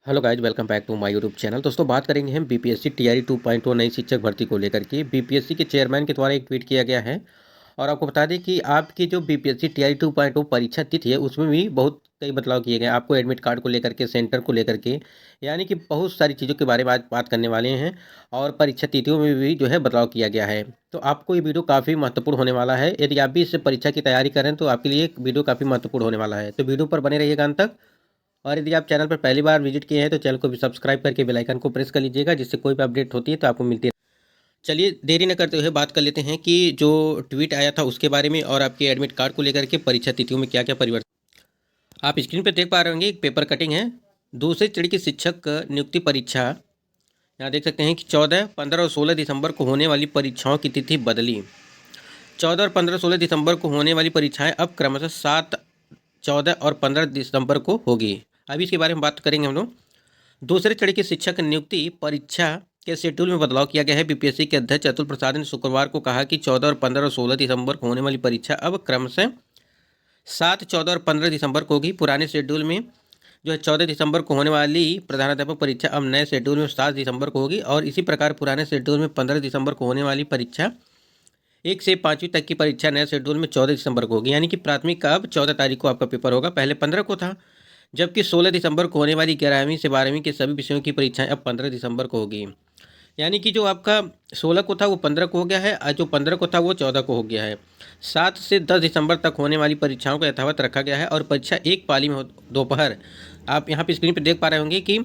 Hello guys, welcome back to my YouTube channel. दोस्तों, बात करेंगे हम बीपीएससी टीआरई 2.0 नई शिक्षक भर्ती को लेकर के। बीपीएससी के चेयरमैन के द्वारा एक ट्वीट किया गया है और आपको बता दें कि आपकी जो बीपीएससी टीआरई 2.0 परीक्षा तिथि है उसमें भी बहुत कई बदलाव किए गए हैं। आपको एडमिट कार्ड को लेकर के, सेंटर को लेकर के, यानी कि बहुत सारी चीज़ों के बारे में आज बात करने वाले हैं। और परीक्षा तिथियों में भी जो है बदलाव किया गया है। तो आपको ये वीडियो काफ़ी महत्वपूर्ण होने वाला है। यदि आप भी इससे परीक्षा की तैयारी करें तो आपके लिए वीडियो काफ़ी महत्वपूर्ण होने वाला है। तो वीडियो पर बने रहिएगा अंत तक। और यदि आप चैनल पर पहली बार विजिट किए हैं तो चैनल को भी सब्सक्राइब करके बेल आइकन को प्रेस कर लीजिएगा, जिससे कोई भी अपडेट होती है तो आपको मिलती है। चलिए देरी न करते हुए बात कर लेते हैं कि जो ट्वीट आया था उसके बारे में और आपके एडमिट कार्ड को लेकर के परीक्षा तिथियों में क्या क्या परिवर्तन। आप स्क्रीन पर देख पा रहे होंगे, एक पेपर कटिंग है। दूसरे श्रेणी की शिक्षक नियुक्ति परीक्षा, यहाँ देख सकते हैं कि 14, 15 और 16 दिसंबर को होने वाली परीक्षाओं की तिथि बदली। 14 और 15, 16 दिसंबर को होने वाली परीक्षाएं अब क्रमशः 7, 14 और 15 दिसंबर को होगी। अभी इसके बारे में बात करेंगे हम लोग। दूसरे श्रेणी के शिक्षक नियुक्ति परीक्षा के शेड्यूल में बदलाव किया गया है। बीपीएससी के अध्यक्ष अतुल प्रसाद ने शुक्रवार को कहा कि 14 और 15 और 16 दिसंबर को होने वाली परीक्षा अब क्रमशः 7, 14 और 15 दिसंबर को होगी। पुराने शेड्यूल में जो है 14 दिसंबर को होने वाली प्रधानाध्यापक परीक्षा अब नए शेड्यूल में 7 दिसंबर को होगी। और इसी प्रकार पुराने शेड्यूल में 15 दिसंबर को होने वाली परीक्षा 1 से 5वीं तक की परीक्षा नए शेड्यूल में 14 दिसंबर को होगी। यानी कि प्राथमिक का अब 14 तारीख को आपका पेपर होगा, पहले 15 को था। जबकि 16 दिसंबर को होने वाली 11वीं से 12वीं के सभी विषयों की परीक्षाएं अब 15 दिसंबर को होगी। यानी कि जो आपका 16 को था वो 15 को हो गया है और जो 15 को था वो 14 को हो गया है। 7 से 10 दिसंबर तक होने वाली परीक्षाओं को यथावत रखा गया है। और परीक्षा एक पाली में दोपहर, आप यहाँ पे स्क्रीन पर देख पा रहे होंगे कि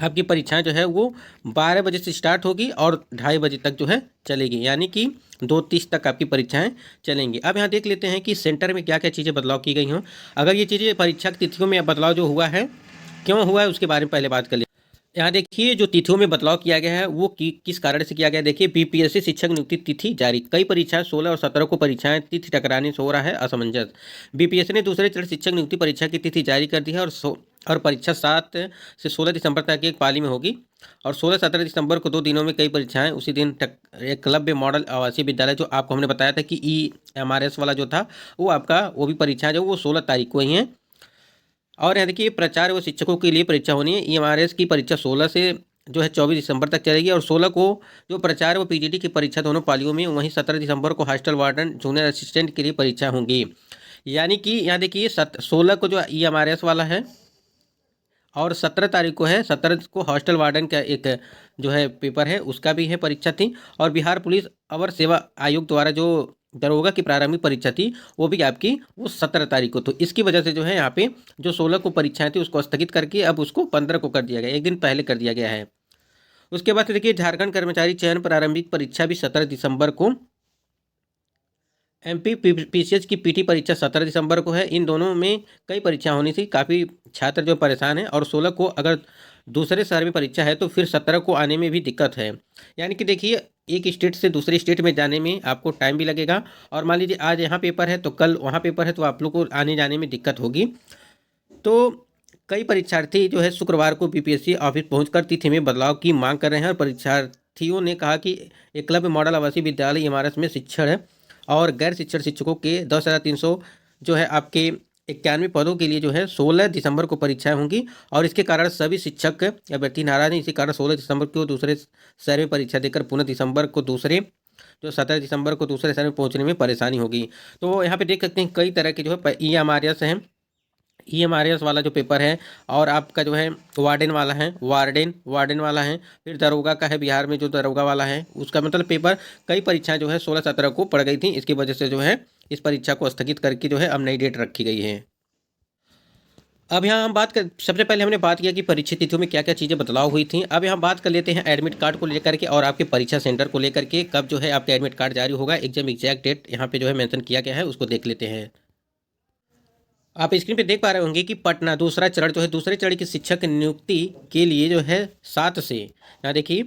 आपकी परीक्षाएं जो है वो 12 बजे से स्टार्ट होगी और 2:30 बजे तक जो है चलेगी। यानी कि 2:30 तक आपकी परीक्षाएं चलेंगी। अब यहाँ देख लेते हैं कि सेंटर में क्या क्या चीज़ें बदलाव की गई हों। अगर ये चीज़ें परीक्षा की तिथियों में बदलाव जो हुआ है, क्यों हुआ है, उसके बारे में पहले बात कर लेते हैं। यहाँ देखिए, जो तिथियों में बदलाव किया गया है वो किस कारण से किया गया है। देखिए, बीपीएससी शिक्षक नियुक्ति तिथि जारी। कई परीक्षाएं 16 और 17 को परीक्षाएं तिथि टकराने से हो रहा है असमंजस। बीपीएससी ने दूसरे चरण शिक्षक नियुक्ति परीक्षा की तिथि जारी कर दी है और परीक्षा 7 से 16 दिसंबर तक एक पाली में होगी। और 16-17 दिसंबर को 2 दिनों में कई परीक्षाएं उसी दिन एकलव्य मॉडल आवासीय विद्यालय, जो आपको हमने बताया था कि EMRS वाला जो था वो भी परीक्षाएं जो वो 16 तारीख को ही हैं। और यहाँ देखिए, प्रचार व शिक्षकों के लिए परीक्षा होनी है। EMRS की परीक्षा 16 से जो है 24 दिसंबर तक चलेगी। और 16 को जो प्रचार व पीजीटी की परीक्षा दोनों पालियों में, वहीं 17 दिसंबर को हॉस्टल वार्डन जूनियर असिस्टेंट के लिए परीक्षा होंगी। यानी कि यहाँ देखिए 16 को जो EMRS वाला है और 17 तारीख को है, 17 को हॉस्टल वार्डन का एक जो है पेपर है, उसका भी है परीक्षा थी। और बिहार पुलिस अवर सेवा आयोग द्वारा जो दरोगा की प्रारंभिक परीक्षा थी वो भी आपकी वो 17 तारीख को। तो इसकी वजह से जो है यहाँ पे जो 16 को परीक्षाएं थी उसको स्थगित करके अब उसको 15 को कर दिया गया, एक दिन पहले कर दिया गया है। उसके बाद देखिए, झारखंड कर्मचारी चयन प्रारंभिक परीक्षा भी 17 दिसंबर को। MP PCH की PT परीक्षा 17 दिसंबर को है। इन दोनों में कई परीक्षा होनी थी, काफ़ी छात्र जो परेशान हैं। और 16 को अगर दूसरे शहर में परीक्षा है तो फिर 17 को आने में भी दिक्कत है। यानी कि देखिए, एक स्टेट से दूसरे स्टेट में जाने में आपको टाइम भी लगेगा। और मान लीजिए आज यहाँ पेपर है तो कल वहाँ पेपर है, तो आप लोग को आने जाने में दिक्कत होगी। तो कई परीक्षार्थी जो है शुक्रवार को बीपीएससी ऑफिस पहुंचकर तिथि में बदलाव की मांग कर रहे हैं। और परीक्षार्थियों ने कहा कि एकलव्य मॉडल आवासीय विद्यालय इमारत में शिक्षण है और गैर शिक्षण शिक्षकों के 10,300 जो है आपके 91 पदों के लिए जो है 16 दिसंबर को परीक्षाएं होंगी। और इसके कारण सभी शिक्षक अभ्यर्थी नाराज हैं। इसी कारण 16 दिसंबर को दूसरे शहर में परीक्षा देकर पुनः दिसंबर को दूसरे जो 17 दिसंबर को दूसरे शहर में पहुंचने में परेशानी होगी। तो यहाँ पे देख सकते हैं कई तरह के जो है EMRS हैं, EMRS वाला जो पेपर है, और आपका जो है वार्डन वाला है, वार्डन वाला है, फिर दरोगा का है, बिहार में जो दरोगा वाला है उसका मतलब पेपर। कई परीक्षाएं जो है 16-17 को पड़ गई थी। इसकी वजह से जो है इस परीक्षा को स्थगित करके जो है अब नई डेट रखी गई है। अब यहाँ हम सबसे पहले हमने बात किया कि परीक्षा तिथियों में क्या क्या चीज़ें बदलाव हुई थी। अब यहाँ बात कर लेते हैं एडमिट कार्ड को लेकर के और आपके परीक्षा सेंटर को लेकर के, कब जो है आपका एडमिट कार्ड जारी होगा। एग्जाम एग्जैक्ट डेट यहाँ पे जो है मेंशन किया गया है, उसको देख लेते हैं। आप स्क्रीन पे देख पा रहे होंगे कि पटना दूसरा चरण जो है, दूसरे चरण की शिक्षक नियुक्ति के लिए जो है 7 से, यहाँ देखिए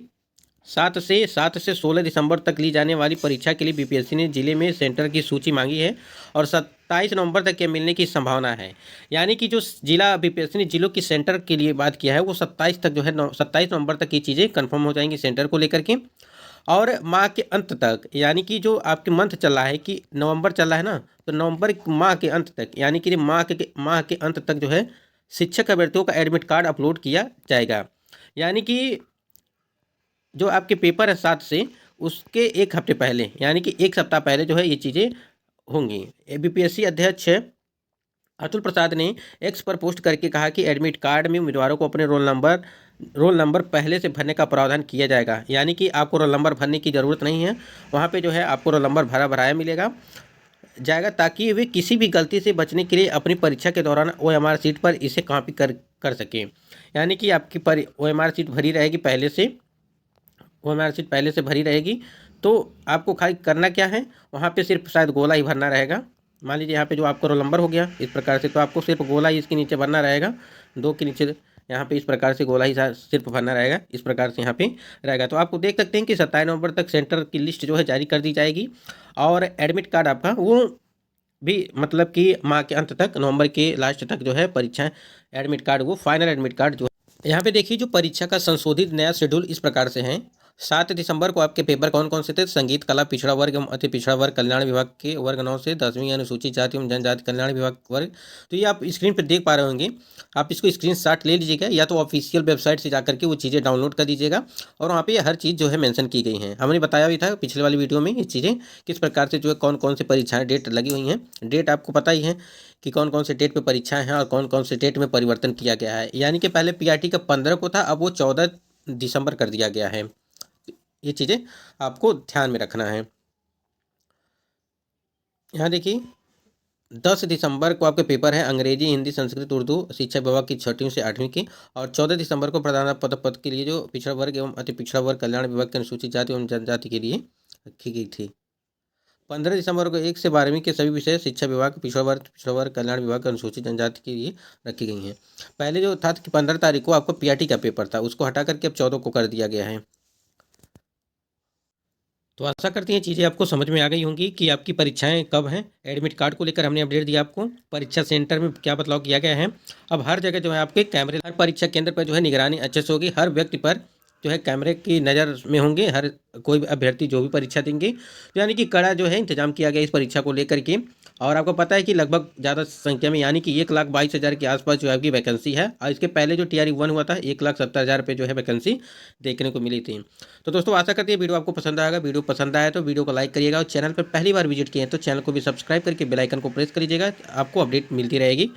7 से 16 दिसंबर तक ली जाने वाली परीक्षा के लिए बीपीएससी ने जिले में सेंटर की सूची मांगी है और 27 नवंबर तक के मिलने की संभावना है। यानी कि जो जिला बीपीएससी ने जिलों की सेंटर के लिए बात किया है वो 27 तक जो है 27 नवंबर तक ये चीज़ें कंफर्म हो जाएंगी सेंटर को लेकर के। और माह के अंत तक, यानी कि जो आपके मंथ चल रहा है कि नवंबर चल रहा है ना, तो नवंबर माह के अंत तक, यानी कि माह के अंत तक जो है शिक्षक अभ्यर्थियों का एडमिट कार्ड अपलोड किया जाएगा। यानी कि जो आपके पेपर है 7 से, उसके 1 हफ्ते पहले यानी कि 1 सप्ताह पहले जो है ये चीज़ें होंगी। बीपीएससी अध्यक्ष अतुल प्रसाद ने एक्स पर पोस्ट करके कहा कि एडमिट कार्ड में उम्मीदवारों को अपने रोल नंबर पहले से भरने का प्रावधान किया जाएगा। यानी कि आपको रोल नंबर भरने की ज़रूरत नहीं है, वहाँ पे जो है आपको रोल नंबर भराया मिलेगा जाएगा, ताकि वे किसी भी गलती से बचने के लिए अपनी परीक्षा के दौरान ओएमआर सीट पर इसे कॉपी कर सकें। यानी कि आपकी ओएमआर सीट भरी रहेगी पहले से, ओएमआर सीट पहले से भरी रहेगी, तो आपको खाली करना क्या है, वहाँ पे सिर्फ शायद गोला ही भरना रहेगा। मान लीजिए यहाँ पे जो आपका रोल नंबर हो गया इस प्रकार से, तो आपको सिर्फ गोला ही इसके नीचे भरना रहेगा, 2 के नीचे यहाँ पे इस प्रकार से गोला ही सिर्फ भरना रहेगा, इस प्रकार से यहाँ पे रहेगा। तो आपको देख सकते हैं कि 27 नवंबर तक सेंटर की लिस्ट जो है जारी कर दी जाएगी, और एडमिट कार्ड आपका वो भी मतलब कि माह के अंत तक, नवंबर के लास्ट तक जो है परीक्षाएं, एडमिट कार्ड वो फाइनल एडमिट कार्ड जो है। यहाँ पे देखिए जो परीक्षा का संशोधित नया शेड्यूल इस प्रकार से है। 7 दिसंबर को आपके पेपर कौन कौन से थे? संगीत, कला, पिछड़ा वर्ग एवं अति पिछड़ा वर्ग कल्याण विभाग के वर्ग 9 से 10वीं अनुसूचित जाति एवं जनजाति कल्याण विभाग वर्ग। तो ये आप स्क्रीन पर देख पा रहे होंगे, आप इसको स्क्रीनशॉट ले लीजिएगा, या तो ऑफिशियल वेबसाइट से जाकर के वो चीज़ें डाउनलोड कर दीजिएगा, और वहाँ पे हर चीज़ जो है मेंशन की गई है। हमने बताया भी था पिछले वाली वीडियो में ये चीज़ें किस प्रकार से जो है कौन कौन से परीक्षाएँ डेट लगी हुई हैं। डेट आपको पता ही है कि कौन कौन से डेट पे परीक्षाएं हैं और कौन कौन से डेट में परिवर्तन किया गया है। यानी कि पहले पीआरटी का 15 को था, अब वो 14 दिसंबर कर दिया गया है। ये चीज़ें आपको ध्यान में रखना है। यहाँ देखिए 10 दिसंबर को आपके पेपर है अंग्रेजी, हिंदी, संस्कृत, उर्दू शिक्षा विभाग की 6वीं से 8वीं की, और 14 दिसंबर को प्रधानाध्यापक पद के लिए जो पिछड़ा वर्ग एवं अति पिछड़ा वर्ग कल्याण विभाग के अनुसूचित जाति एवं जनजाति के लिए रखी गई थी। 15 दिसंबर को 1 से 12वीं के सभी विषय शिक्षा विभाग, पिछड़ा वर्ग कल्याण विभाग, अनुसूचित जनजाति के लिए रखी गई हैं। पहले जो था कि 15 तारीख को आपको पीआरटी का पेपर था, उसको हटा करके अब 14 को कर दिया गया है। तो आशा करते हैं चीज़ें आपको समझ में आ गई होंगी कि आपकी परीक्षाएं कब हैं। एडमिट कार्ड को लेकर हमने अपडेट दिया आपको, परीक्षा सेंटर में क्या बदलाव किया गया है। अब हर जगह जो है आपके कैमरे, हर परीक्षा केंद्र पर जो है निगरानी अच्छे से होगी, हर व्यक्ति पर जो है कैमरे की नज़र में होंगे, हर कोई भी अभ्यर्थी जो भी परीक्षा देंगे। तो यानी कि कड़ा जो है इंतजाम किया गया इस परीक्षा को लेकर के, और आपको पता है कि लगभग ज़्यादा संख्या में यानी कि 1,22,000 के आसपास जो है आपकी वैकेंसी है, और इसके पहले जो TRE 1 हुआ था 1,70,000 पे जो है वैकेंसी देखने को मिली थी। तो दोस्तों आशा करती है वीडियो आपको पसंद आएगा। वीडियो पसंद आया तो वीडियो को लाइक करिएगा, और चैनल पर पहली बार विजिट किए हैं तो चैनल को भी सब्सक्राइब करके बेल आइकन को प्रेस करिएगा, आपको अपडेट मिलती रहेगी।